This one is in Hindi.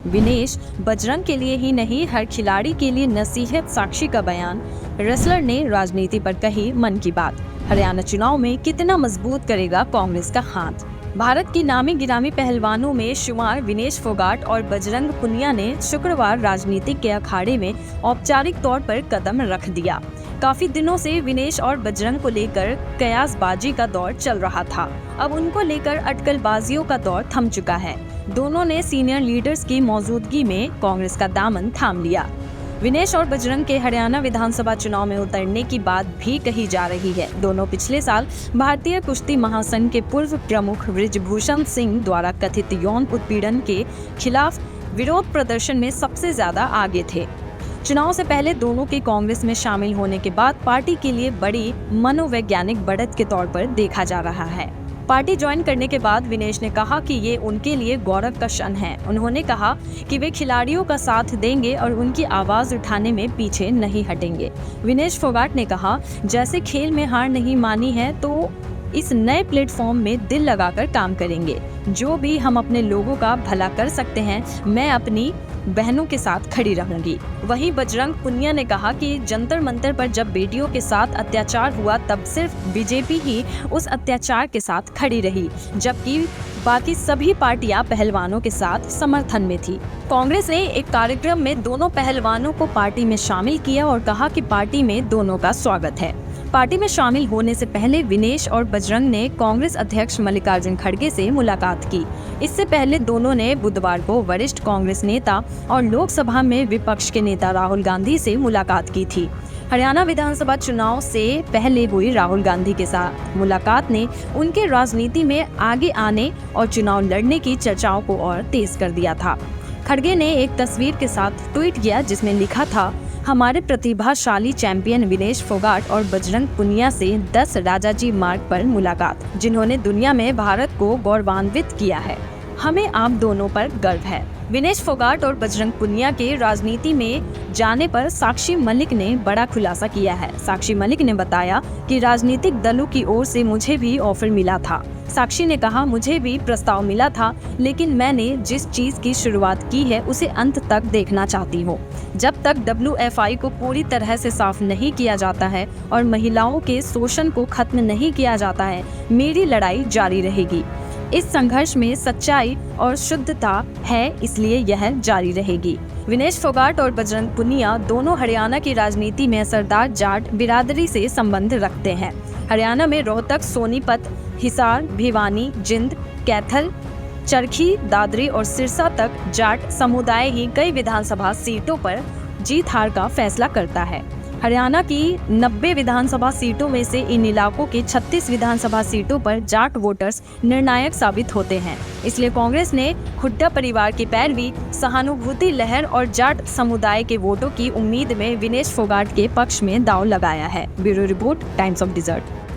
विनेश बजरंग के लिए ही नहीं, हर खिलाड़ी के लिए नसीहत। साक्षी का बयान, रेसलर ने राजनीति पर कही मन की बात। हरियाणा चुनाव में कितना मजबूत करेगा कांग्रेस का हाथ। भारत की नामी गिरामी पहलवानों में शुमार विनेश फोगाट और बजरंग पुनिया ने शुक्रवार राजनीति के अखाड़े में औपचारिक तौर पर कदम रख दिया। काफी दिनों से विनेश और बजरंग को लेकर कयासबाजी का दौर चल रहा था। अब उनको लेकर अटकलबाजियों का दौर थम चुका है। दोनों ने सीनियर लीडर्स की मौजूदगी में कांग्रेस का दामन थाम लिया। विनेश और बजरंग के हरियाणा विधानसभा चुनाव में उतरने की बात भी कही जा रही है। दोनों पिछले साल भारतीय कुश्ती महासंघ के पूर्व प्रमुख बृजभूषण सिंह द्वारा कथित यौन उत्पीड़न के खिलाफ विरोध प्रदर्शन में सबसे ज्यादा आगे थे। चुनाव से पहले दोनों के कांग्रेस में शामिल होने के बाद पार्टी के लिए बड़ी मनोवैज्ञानिक बढ़त के तौर पर देखा जा रहा है। पार्टी ज्वाइन करने के बाद विनेश ने कहा कि ये उनके लिए गौरव का क्षण है। उन्होंने कहा कि वे खिलाड़ियों का साथ देंगे और उनकी आवाज उठाने में पीछे नहीं हटेंगे। विनेश फोगाट ने कहा, जैसे खेल में हार नहीं मानी है तो इस नए प्लेटफॉर्म में दिल लगाकर काम करेंगे। जो भी हम अपने लोगों का भला कर सकते हैं, मैं अपनी बहनों के साथ खड़ी रहूंगी। वहीं बजरंग पुनिया ने कहा कि जंतर मंतर पर जब बेटियों के साथ अत्याचार हुआ तब सिर्फ बीजेपी ही उस अत्याचार के साथ खड़ी रही, जबकि बाकी सभी पार्टियां पहलवानों के साथ समर्थन में थी। कांग्रेस ने एक कार्यक्रम में दोनों पहलवानों को पार्टी में शामिल किया और कहा कि पार्टी में दोनों का स्वागत है। पार्टी में शामिल होने से पहले विनेश और बजरंग ने कांग्रेस अध्यक्ष मल्लिकार्जुन खड़गे से मुलाकात की। इससे पहले दोनों ने बुधवार को वरिष्ठ कांग्रेस नेता और लोकसभा में विपक्ष के नेता राहुल गांधी से मुलाकात की थी। हरियाणा विधानसभा चुनाव से पहले हुई राहुल गांधी के साथ मुलाकात ने उनके राजनीति में आगे आने और चुनाव लड़ने की चर्चाओं को और तेज कर दिया था। खड़गे ने एक तस्वीर के साथ ट्वीट किया जिसमें लिखा था, हमारे प्रतिभाशाली चैंपियन विनेश फोगाट और बजरंग पुनिया से 10 राजाजी मार्ग पर मुलाकात, जिन्होंने दुनिया में भारत को गौरवान्वित किया है। हमें आप दोनों पर गर्व है। विनेश फोगाट और बजरंग पुनिया के राजनीति में जाने पर साक्षी मलिक ने बड़ा खुलासा किया है। साक्षी मलिक ने बताया कि राजनीतिक दलों की ओर से मुझे भी ऑफर मिला था। साक्षी ने कहा, मुझे भी प्रस्ताव मिला था, लेकिन मैंने जिस चीज की शुरुआत की है उसे अंत तक देखना चाहती हूँ। जब तक WFI को पूरी तरह से साफ नहीं किया जाता है और महिलाओं के शोषण को खत्म नहीं किया जाता है, मेरी लड़ाई जारी रहेगी। इस संघर्ष में सच्चाई और शुद्धता है, इसलिए यह जारी रहेगी। विनेश फोगाट और बजरंग पुनिया दोनों हरियाणा की राजनीति में सरदार जाट बिरादरी से संबंध रखते हैं। हरियाणा में रोहतक, सोनीपत, हिसार, भिवानी, जिंद, कैथल, चरखी, दादरी और सिरसा तक जाट समुदाय ही कई विधानसभा सीटों पर जीत हार का फैसला करता है। हरियाणा की 90 विधानसभा सीटों में से इन इलाकों के 36 विधानसभा सीटों पर जाट वोटर्स निर्णायक साबित होते हैं। इसलिए कांग्रेस ने हुड्डा परिवार की पैरवी, सहानुभूति लहर और जाट समुदाय के वोटों की उम्मीद में विनेश फोगाट के पक्ष में दांव लगाया है। Bureau report, times of dessert.